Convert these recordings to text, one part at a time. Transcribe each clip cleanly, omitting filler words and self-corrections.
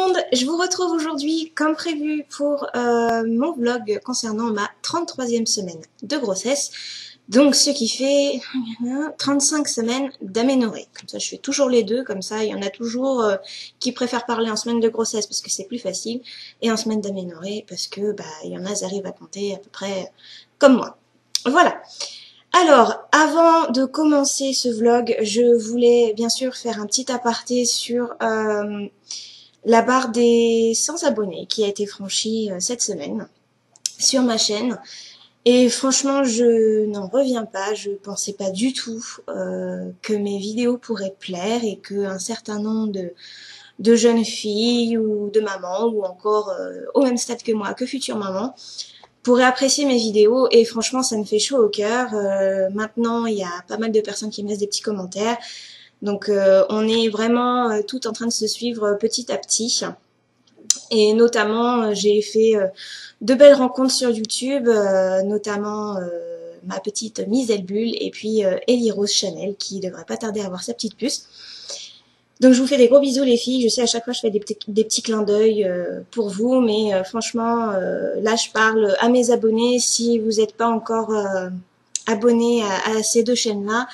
monde, je vous retrouve aujourd'hui comme prévu pour mon vlog concernant ma 33e semaine de grossesse. Donc ce qui fait 35 semaines d'aménorrhée. Comme ça je fais toujours les deux, comme ça il y en a toujours qui préfèrent parler en semaine de grossesse parce que c'est plus facile, et en semaine d'aménorrhée parce que il y en a qui arrivent à compter à peu près comme moi. Voilà. Alors, avant de commencer ce vlog, je voulais bien sûr faire un petit aparté sur la barre des 100 abonnés qui a été franchie cette semaine sur ma chaîne. Et franchement, je n'en reviens pas, je pensais pas du tout que mes vidéos pourraient plaire et qu'un certain nombre de jeunes filles ou de mamans ou encore au même stade que moi, que futures mamans, pourraient apprécier mes vidéos. Et franchement, ça me fait chaud au cœur. Maintenant, il y a pas mal de personnes qui me laissent des petits commentaires. Donc on est vraiment tout en train de se suivre petit à petit. Et notamment, j'ai fait de belles rencontres sur YouTube, notamment ma petite Miss Elbulle et puis Ellie Rose Chanel qui devrait pas tarder à avoir sa petite puce. Donc je vous fais des gros bisous les filles, je sais à chaque fois je fais des petits clins d'œil pour vous, mais franchement là je parle à mes abonnés. Si vous n'êtes pas encore abonnés à ces deux chaînes-là,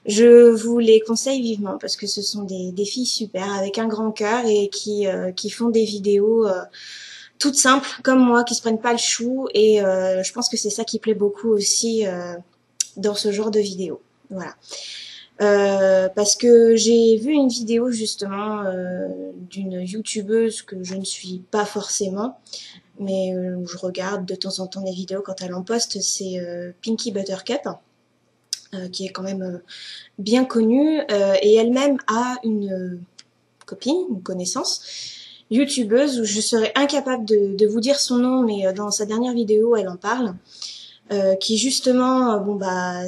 je vous les conseille vivement parce que ce sont des filles super avec un grand cœur et qui font des vidéos toutes simples comme moi, qui se prennent pas le chou, et je pense que c'est ça qui plaît beaucoup aussi dans ce genre de vidéos. Voilà. Parce que j'ai vu une vidéo justement d'une youtubeuse que je ne suis pas forcément, mais où je regarde de temps en temps des vidéos quand elle en poste, c'est Pinky Buttercup, qui est quand même bien connue, et elle-même a une copine, une connaissance youtubeuse où je serais incapable de vous dire son nom, mais dans sa dernière vidéo elle en parle, qui justement,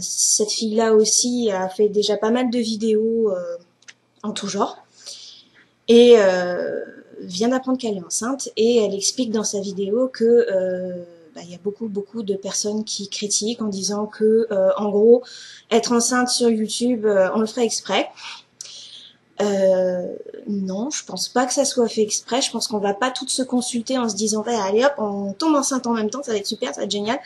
cette fille-là aussi a fait déjà pas mal de vidéos en tout genre, et vient d'apprendre qu'elle est enceinte, et elle explique dans sa vidéo que il y a beaucoup de personnes qui critiquent en disant que en gros être enceinte sur YouTube on le ferait exprès. Non, je pense pas que ça soit fait exprès. Je pense qu'on va pas toutes se consulter en se disant allez hop, on tombe enceinte en même temps, ça va être super, ça va être génial.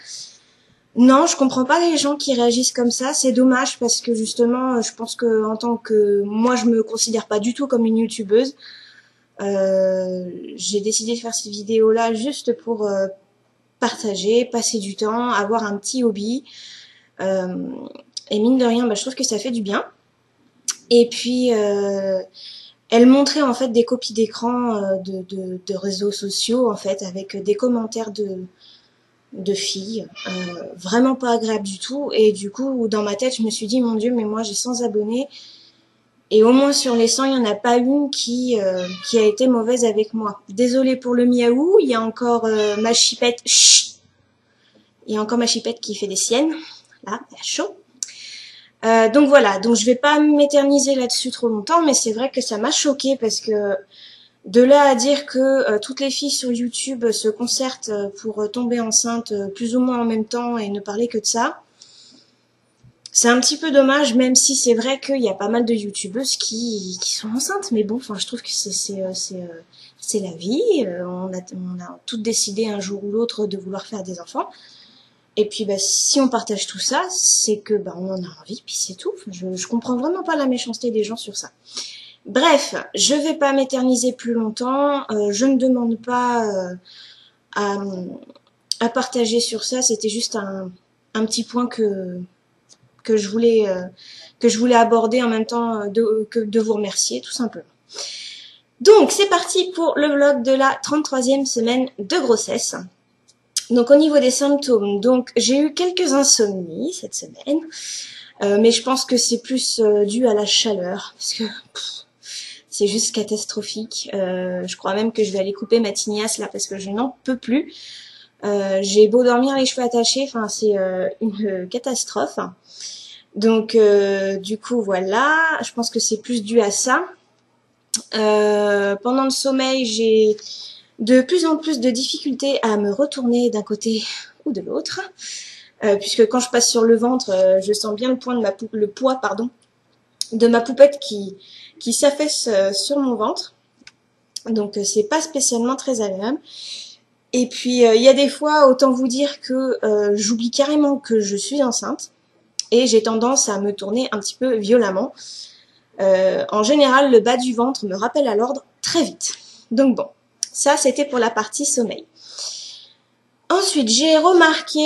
Non, je comprends pas les gens qui réagissent comme ça. C'est dommage parce que justement, je pense que en tant que moi, je me considère pas du tout comme une youtubeuse. J'ai décidé de faire cette vidéo-là juste pour partager, passer du temps, avoir un petit hobby. Et mine de rien, je trouve que ça fait du bien. Et puis, elle montrait en fait des copies d'écran de réseaux sociaux, en fait, avec des commentaires de filles, vraiment pas agréables du tout. Et du coup, dans ma tête, je me suis dit, mon Dieu, mais moi j'ai 100 abonnés, et au moins sur les 100, il n'y en a pas une qui a été mauvaise avec moi. Désolée pour le miaou, il y a encore ma chipette, chut, il y a encore ma chipette qui fait des siennes, là, elle a chaud. Donc voilà, donc je vais pas m'éterniser là-dessus trop longtemps, mais c'est vrai que ça m'a choquée parce que de là à dire que toutes les filles sur YouTube se concertent pour tomber enceinte plus ou moins en même temps et ne parler que de ça, c'est un petit peu dommage, même si c'est vrai qu'il y a pas mal de youtubeuses qui sont enceintes, mais bon, enfin je trouve que c'est la vie, on a toutes décidé un jour ou l'autre de vouloir faire des enfants. Et puis si on partage tout ça, c'est que on en a envie, puis c'est tout. Je comprends vraiment pas la méchanceté des gens sur ça. Bref, je vais pas m'éterniser plus longtemps. Je ne demande pas à partager sur ça. C'était juste un petit point que je voulais aborder en même temps que de vous remercier, tout simplement. Donc c'est parti pour le vlog de la 33e semaine de grossesse. Donc au niveau des symptômes, donc j'ai eu quelques insomnies cette semaine, mais je pense que c'est plus dû à la chaleur, parce que c'est juste catastrophique. Je crois même que je vais aller couper ma tignasse là parce que je n'en peux plus. J'ai beau dormir les cheveux attachés, enfin c'est une catastrophe. Donc du coup voilà, je pense que c'est plus dû à ça. Pendant le sommeil, j'ai de plus en plus de difficultés à me retourner d'un côté ou de l'autre, puisque quand je passe sur le ventre, je sens bien le poids de ma poupette qui s'affaisse sur mon ventre. Donc c'est pas spécialement très agréable. Et puis il y a des fois, autant vous dire que j'oublie carrément que je suis enceinte et j'ai tendance à me tourner un petit peu violemment. En général, le bas du ventre me rappelle à l'ordre très vite. Donc bon, ça c'était pour la partie sommeil. Ensuite, j'ai remarqué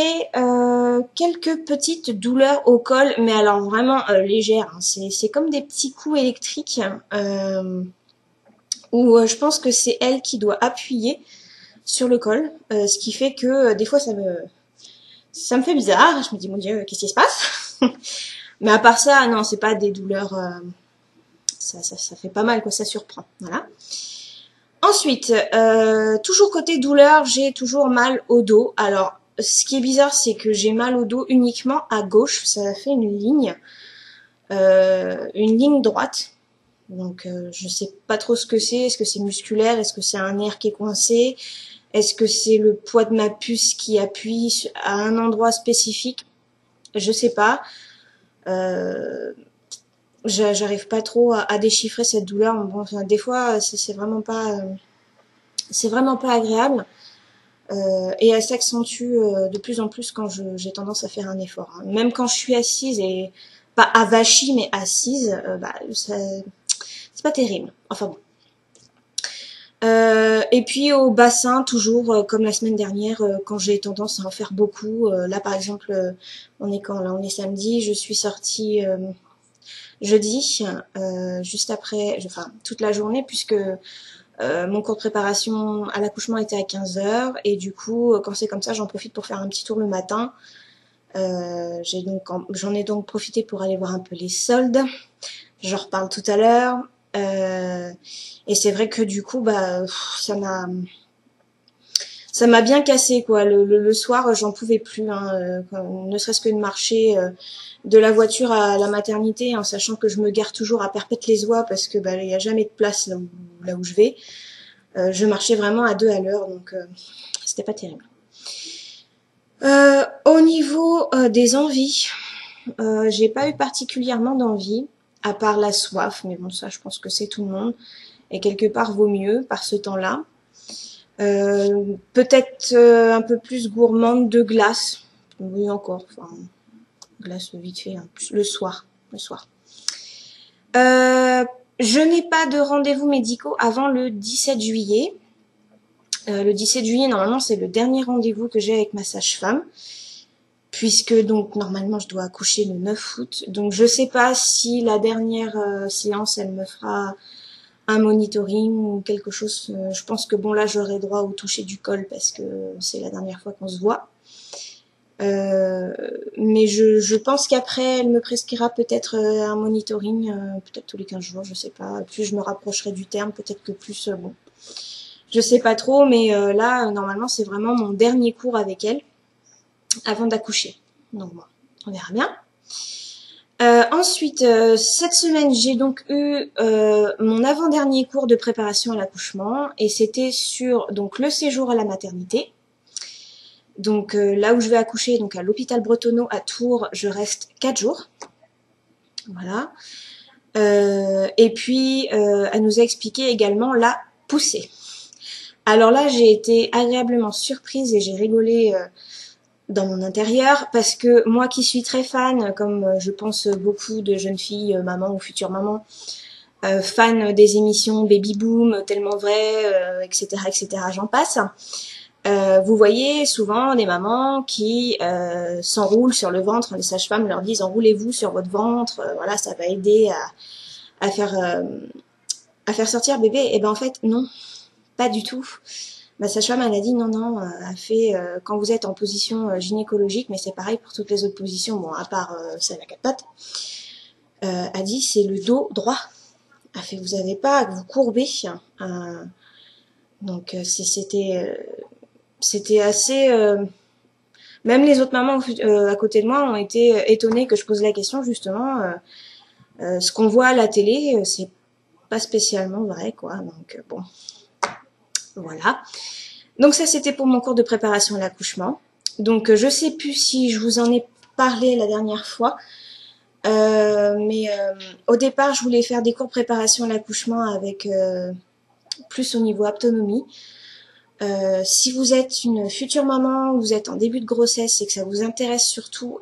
quelques petites douleurs au col, mais alors vraiment légères. Hein. C'est comme des petits coups électriques où je pense que c'est elle qui doit appuyer sur le col, ce qui fait que des fois ça me fait bizarre. Je me dis mon Dieu, qu'est-ce qui se passe? Mais à part ça, non, c'est pas des douleurs. Ça fait pas mal, quoi. Ça surprend. Voilà. Ensuite, toujours côté douleur, j'ai toujours mal au dos. Alors, ce qui est bizarre, c'est que j'ai mal au dos uniquement à gauche. Ça fait une ligne droite. Donc, je sais pas trop ce que c'est. Est-ce que c'est musculaire? Est-ce que c'est un nerf qui est coincé? Est-ce que c'est le poids de ma puce qui appuie à un endroit spécifique? Je sais pas. J'arrive pas trop à déchiffrer cette douleur. Bon, enfin, des fois, c'est vraiment pas agréable. Et elle s'accentue de plus en plus quand j'ai tendance à faire un effort. Hein. Même quand je suis assise et pas avachie mais assise, c'est pas terrible. Enfin bon. Et puis au bassin, toujours comme la semaine dernière, quand j'ai tendance à en faire beaucoup. Là par exemple, on est quand là? On est samedi. Je suis sortie jeudi, juste après, enfin toute la journée puisque mon cours de préparation à l'accouchement était à 15h et du coup, quand c'est comme ça, j'en profite pour faire un petit tour le matin. J'en ai donc profité pour aller voir un peu les soldes. J'en reparle tout à l'heure. Et c'est vrai que du coup, ça m'a bien cassé quoi. Le soir, j'en pouvais plus, hein, ne serait-ce que de marcher de la voiture à la maternité, en sachant que je me gare toujours à Perpète-les-Oies parce que il y a jamais de place là où je vais. Je marchais vraiment à 2 à l'heure, donc c'était pas terrible. Au niveau des envies, j'ai pas eu particulièrement d'envie, à part la soif, mais bon ça je pense que c'est tout le monde, et quelque part vaut mieux par ce temps-là. Peut-être un peu plus gourmande de glace, oui encore, enfin glace vite fait, hein, le soir. Je n'ai pas de rendez-vous médicaux avant le 17 juillet. Le 17 juillet, normalement, c'est le dernier rendez-vous que j'ai avec ma sage-femme, puisque donc normalement je dois accoucher le 9 août. Donc je sais pas si la dernière séance, elle me fera un monitoring ou quelque chose. Je pense que bon là, j'aurai droit au toucher du col parce que c'est la dernière fois qu'on se voit. Mais je pense qu'après, elle me prescrira peut-être un monitoring, peut-être tous les 15 jours, je sais pas. Plus je me rapprocherai du terme, peut-être que plus, bon. Je sais pas trop, mais là, normalement, c'est vraiment mon dernier cours avec elle, avant d'accoucher. Donc bon, on verra bien. Ensuite, cette semaine, j'ai donc eu mon avant-dernier cours de préparation à l'accouchement, et c'était sur donc le séjour à la maternité. Donc là où je vais accoucher, donc à l'hôpital Bretonneau à Tours, je reste 4 jours. Voilà. Et puis, elle nous a expliqué également la poussée. Alors là, j'ai été agréablement surprise et j'ai rigolé dans mon intérieur parce que moi qui suis très fan, comme je pense beaucoup de jeunes filles, mamans ou futures mamans, fan des émissions Baby Boom, Tellement Vrai, etc., j'en passe. Vous voyez souvent des mamans qui s'enroulent sur le ventre, les sages-femmes leur disent enroulez-vous sur votre ventre, voilà, ça va aider à faire sortir bébé. Et ben en fait non, pas du tout. Ma sage-femme elle a dit non, elle fait quand vous êtes en position gynécologique, mais c'est pareil pour toutes les autres positions, bon à part celle à 4 pattes, a dit c'est le dos droit. Elle fait vous avez pas à vous courber. Donc c'était assez... même les autres mamans à côté de moi ont été étonnées que je pose la question, justement. Ce qu'on voit à la télé, c'est pas spécialement vrai, quoi. Donc, bon, voilà. Donc ça, c'était pour mon cours de préparation à l'accouchement. Donc, je sais plus si je vous en ai parlé la dernière fois. Mais au départ, je voulais faire des cours de préparation à l'accouchement avec plus au niveau autonomie. Si vous êtes une future maman, vous êtes en début de grossesse et que ça vous intéresse surtout,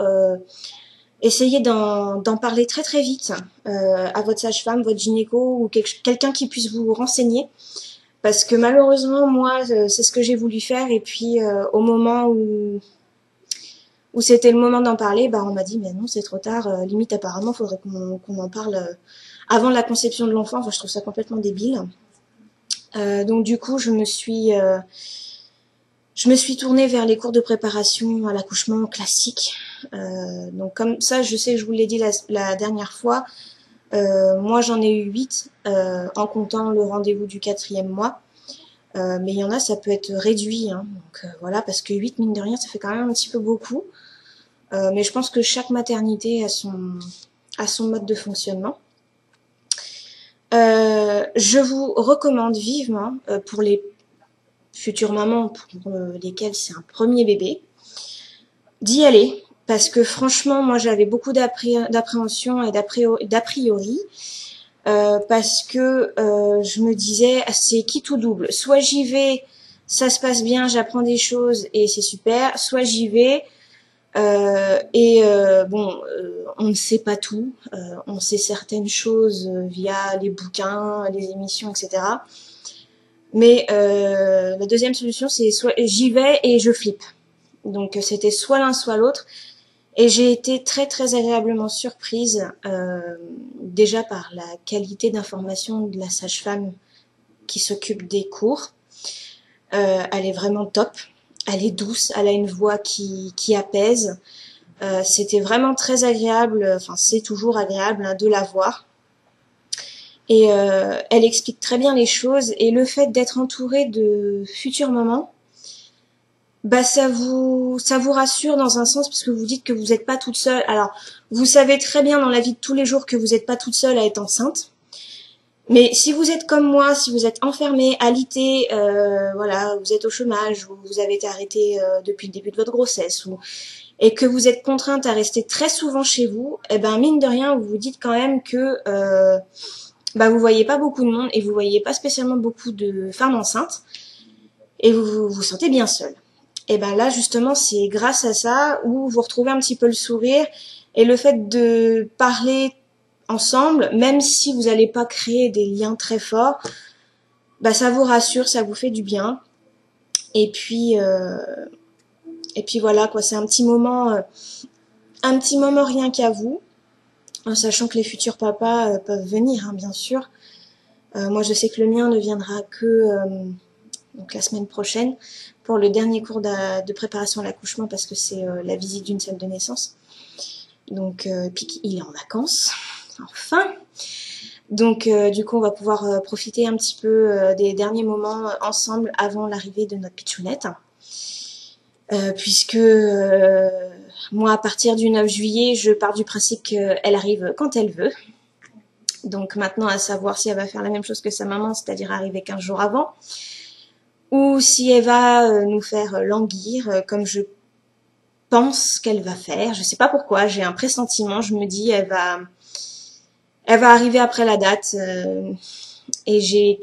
essayez d'en parler très très vite à votre sage-femme, votre gynéco ou quelqu'un qui puisse vous renseigner. Parce que malheureusement, moi, c'est ce que j'ai voulu faire. Et puis, au moment où c'était le moment d'en parler, bah, on m'a dit, mais non, c'est trop tard. Limite, apparemment, faudrait qu'on en parle avant la conception de l'enfant. Enfin, je trouve ça complètement débile. Donc, du coup, je me suis tournée vers les cours de préparation à l'accouchement classique. Donc, comme ça, je sais que je vous l'ai dit la dernière fois. Moi, j'en ai eu 8 en comptant le rendez-vous du 4e mois. Mais il y en a, ça peut être réduit. Hein. Donc voilà, parce que 8, mine de rien, ça fait quand même un petit peu beaucoup. Mais je pense que chaque maternité a son mode de fonctionnement. Je vous recommande vivement, pour les futures mamans pour lesquelles c'est un premier bébé, d'y aller. Parce que franchement, moi j'avais beaucoup d'appréhension et d'a priori. Parce que je me disais, c'est qui tout double. Soit j'y vais, ça se passe bien, j'apprends des choses et c'est super. Soit j'y vais on ne sait pas tout. On sait certaines choses via les bouquins, les émissions, etc. Mais la deuxième solution, c'est soit j'y vais et je flippe. Donc c'était soit l'un, soit l'autre. Et j'ai été très très agréablement surprise déjà par la qualité d'information de la sage-femme qui s'occupe des cours. Elle est vraiment top, elle est douce, elle a une voix qui apaise. C'était vraiment très agréable, enfin c'est toujours agréable hein, de la voir. Et elle explique très bien les choses et le fait d'être entourée de futures mamans, bah ça vous rassure dans un sens parce que vous dites que vous n'êtes pas toute seule. Alors, vous savez très bien dans la vie de tous les jours que vous n'êtes pas toute seule à être enceinte. Mais si vous êtes comme moi, si vous êtes enfermée, alitée, voilà, vous êtes au chômage ou vous avez été arrêtée depuis le début de votre grossesse et que vous êtes contrainte à rester très souvent chez vous, eh ben mine de rien, vous vous dites quand même que vous voyez pas beaucoup de monde et vous voyez pas spécialement beaucoup de femmes enceintes et vous vous sentez bien seule. Et ben là justement c'est grâce à ça où vous retrouvez un petit peu le sourire et le fait de parler ensemble, même si vous n'allez pas créer des liens très forts, bah ça vous rassure, ça vous fait du bien. Et puis voilà quoi, c'est un petit moment rien qu'à vous, en sachant que les futurs papas peuvent venir hein, bien sûr. Moi je sais que le mien ne viendra que donc la semaine prochaine pour le dernier cours de préparation à l'accouchement parce que c'est la visite d'une salle de naissance. Donc puis il est en vacances, enfin. Donc du coup on va pouvoir profiter un petit peu des derniers moments ensemble avant l'arrivée de notre pitchounette. Puisque moi à partir du 9 juillet je pars du principe qu'elle arrive quand elle veut. Donc maintenant à savoir si elle va faire la même chose que sa maman, c'est-à-dire arriver 15 jours avant, ou si elle va nous faire languir comme je pense qu'elle va faire. Je sais pas pourquoi, j'ai un pressentiment, je me dis elle va arriver après la date et j'ai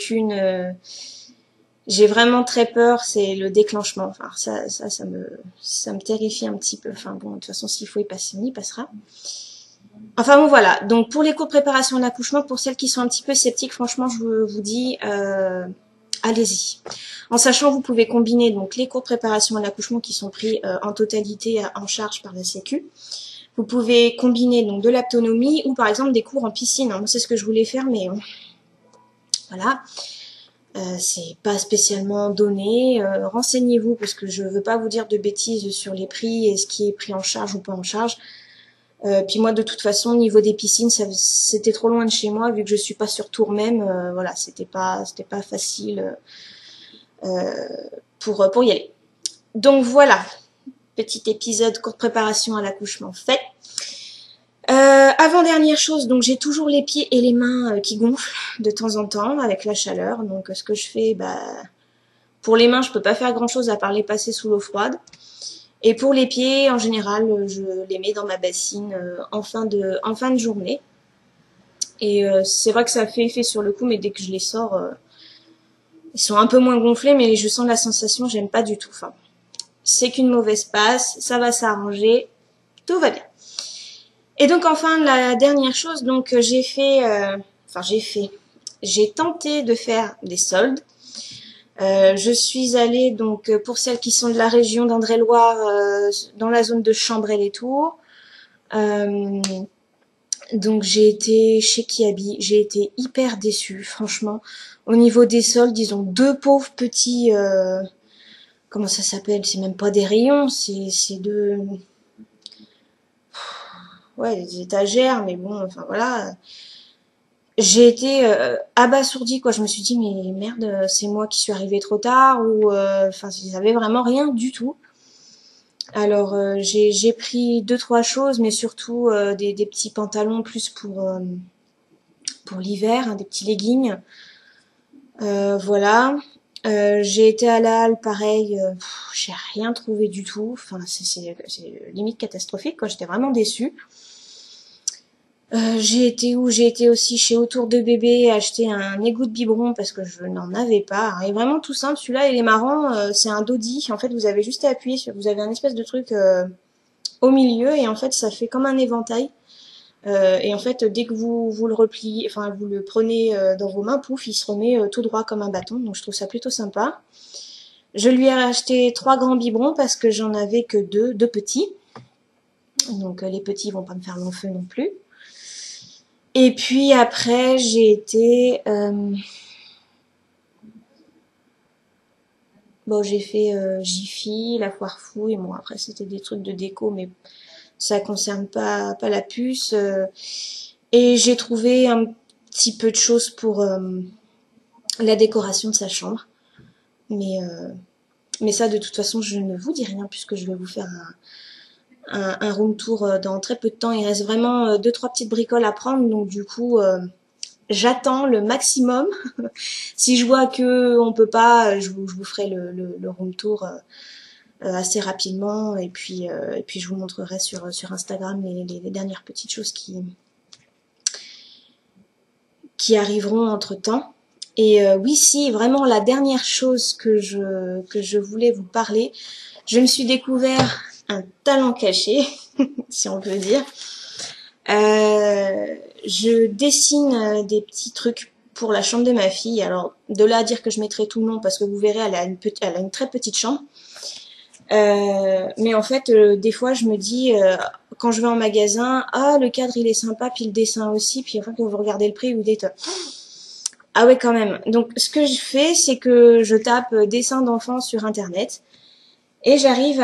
vraiment très peur, c'est le déclenchement. Enfin ça me terrifie un petit peu. Enfin bon, de toute façon s'il faut y passer, on y passera. Enfin bon voilà, donc pour les cours de préparation à l'accouchement, pour celles qui sont un petit peu sceptiques, franchement je vous dis allez-y. En sachant vous pouvez combiner donc les cours de préparation à l'accouchement qui sont pris en totalité en charge par la Sécu. Vous pouvez combiner donc de l'autonomie ou par exemple des cours en piscine. Moi c'est ce que je voulais faire mais voilà. C'est pas spécialement donné. Renseignez-vous parce que je veux pas vous dire de bêtises sur les prix et ce qui est pris en charge ou pas en charge. Puis moi de toute façon au niveau des piscines c'était trop loin de chez moi vu que je suis pas sur Tours même. Voilà, c'était pas facile pour y aller. Donc voilà, petit épisode courte préparation à l'accouchement fait. Avant-dernière chose, donc j'ai toujours les pieds et les mains qui gonflent de temps en temps avec la chaleur. Donc ce que je fais, pour les mains, je peux pas faire grand-chose à part les passer sous l'eau froide. Et pour les pieds, en général, je les mets dans ma bassine en fin de journée. Et c'est vrai que ça fait effet sur le coup, mais dès que je les sors, Ils sont un peu moins gonflés, mais je sens la sensation, j'aime pas du tout. Enfin, c'est qu'une mauvaise passe, ça va s'arranger, tout va bien. Et donc enfin, la dernière chose, donc j'ai tenté de faire des soldes. Je suis allée, donc, pour celles qui sont de la région d'Indre-et-Loire, dans la zone de Chambray-les-Tours. Donc j'ai été chez Kiabi, j'ai été hyper déçue, franchement. Au niveau des soldes, ils ont deux pauvres petits, comment ça s'appelle? C'est même pas des rayons, c'est deux, ouais, des étagères, mais bon, enfin voilà. J'ai été abasourdie, quoi. Je me suis dit, mais merde, c'est moi qui suis arrivée trop tard, ou enfin, ils avaient vraiment rien du tout. Alors j'ai pris deux trois choses, mais surtout des petits pantalons plus pour l'hiver, hein, des petits leggings. Voilà. J'ai été à la halle, pareil, j'ai rien trouvé du tout. Enfin, c'est limite catastrophique, quoi. J'étais vraiment déçue. J'ai été où? J'ai été aussi chez Autour de Bébé acheter un égout de biberon parce que je n'en avais pas. Il est vraiment tout simple, celui-là, il est marrant. C'est un dodi. En fait, vous avez juste à appuyer sur, vous avez un espèce de truc au milieu et en fait, ça fait comme un éventail. Et en fait, dès que vous le repliez, enfin, vous le prenez dans vos mains, pouf, il se remet tout droit comme un bâton. Donc, je trouve ça plutôt sympa. Je lui ai acheté 3 grands biberons parce que j'en avais que deux petits. Donc, les petits vont pas me faire long feu non plus. Et puis après, j'ai été... bon, j'ai fait Jiffy, la foire fouille. Bon, après, c'était des trucs de déco, mais ça concerne pas la puce. Et j'ai trouvé un petit peu de choses pour la décoration de sa chambre. Mais ça, de toute façon, je ne vous dis rien puisque je vais vous faire un room tour dans très peu de temps. Il reste vraiment 2-3 petites bricoles à prendre, donc du coup, j'attends le maximum. Si je vois que on peut pas, je vous ferai le room tour assez rapidement, et puis je vous montrerai sur Instagram les dernières petites choses qui arriveront entre temps. Et oui, si, vraiment la dernière chose que je voulais vous parler, je me suis découvert un talent caché, si on peut dire. Je dessine des petits trucs pour la chambre de ma fille. Alors, de là à dire que je mettrai tout le nom, parce que vous verrez, elle a une très petite chambre. Mais en fait, des fois, je me dis, quand je vais en magasin, ah, le cadre, il est sympa, puis le dessin aussi, puis enfin, quand vous regardez le prix, vous dites, ah ouais, quand même. Donc, ce que je fais, c'est que je tape dessin d'enfants sur Internet, et j'arrive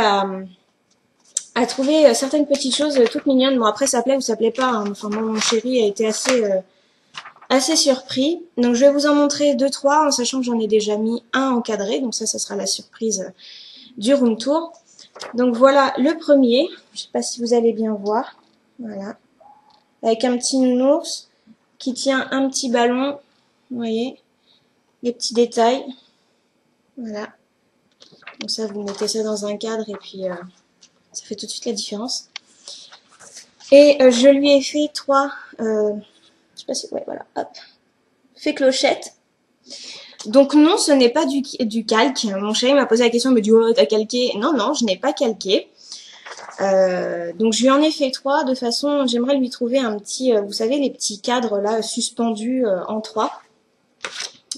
à trouver certaines petites choses toutes mignonnes. Bon, après, ça plaît ou ça plaît pas, hein. Enfin, mon chéri a été assez surpris. Donc, je vais vous en montrer 2-3, en sachant que j'en ai déjà mis un encadré. Donc ça sera la surprise du room tour. Donc voilà le premier. Je sais pas si vous allez bien voir. Voilà. Avec un petit nounours qui tient un petit ballon. Vous voyez, les petits détails. Voilà. Donc ça, vous mettez ça dans un cadre et puis ça fait tout de suite la différence. Et je lui ai fait 3, je sais pas si, ouais, voilà, hop, fait clochette. Donc non, ce n'est pas du calque. Mon chéri m'a posé la question, il me dit, oh, t'as calqué? Non, non, je n'ai pas calqué. Donc je lui en ai fait 3, de façon, j'aimerais lui trouver un petit, vous savez, les petits cadres là, suspendus en 3.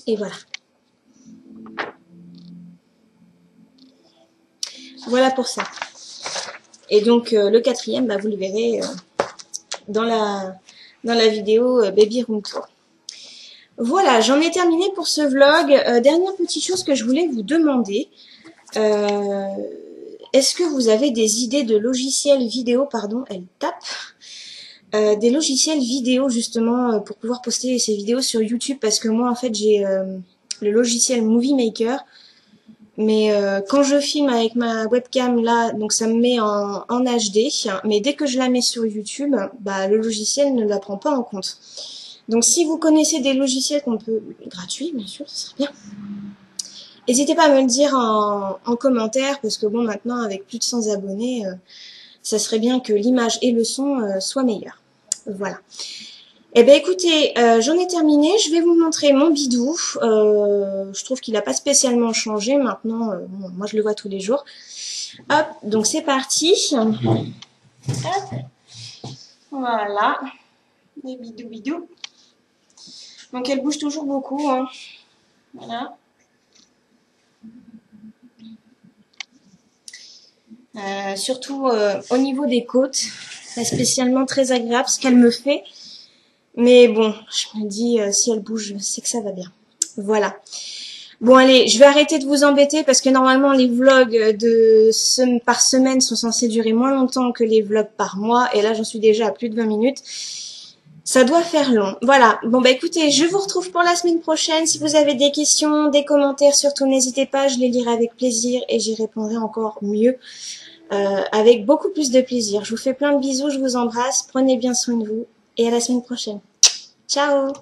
Et voilà. Voilà pour ça. Et donc le quatrième, bah, vous le verrez dans la vidéo Baby Room Tour. Voilà, j'en ai terminé pour ce vlog. Dernière petite chose que je voulais vous demander. Est-ce que vous avez des idées de logiciels vidéo, pardon, elle tape, des logiciels vidéo justement pour pouvoir poster ces vidéos sur YouTube, parce que moi en fait j'ai le logiciel Movie Maker, mais quand je filme avec ma webcam là, donc ça me met en HD, mais dès que je la mets sur YouTube, bah le logiciel ne la prend pas en compte. Donc si vous connaissez des logiciels qu'on peut, gratuits bien sûr, ce serait bien. N'hésitez pas à me le dire en commentaire, parce que bon, maintenant avec plus de 100 abonnés, ça serait bien que l'image et le son soient meilleurs. Voilà. Eh ben écoutez, j'en ai terminé. Je vais vous montrer mon bidou. Je trouve qu'il n'a pas spécialement changé maintenant. Bon, moi, je le vois tous les jours. Hop, donc c'est parti. Hop. Voilà. Les bidous bidous. Donc elle bouge toujours beaucoup. Hein. Voilà. Surtout au niveau des côtes. Pas spécialement très agréable ce qu'elle me fait. Mais bon, je me dis, si elle bouge, c'est que ça va bien. Voilà. Bon, allez, je vais arrêter de vous embêter parce que normalement, les vlogs par semaine sont censés durer moins longtemps que les vlogs par mois. Et là, j'en suis déjà à plus de 20 minutes. Ça doit faire long. Voilà. Bon, bah écoutez, je vous retrouve pour la semaine prochaine. Si vous avez des questions, des commentaires, surtout n'hésitez pas. Je les lirai avec plaisir et j'y répondrai encore mieux. Avec beaucoup plus de plaisir. Je vous fais plein de bisous, je vous embrasse. Prenez bien soin de vous et à la semaine prochaine. Ciao!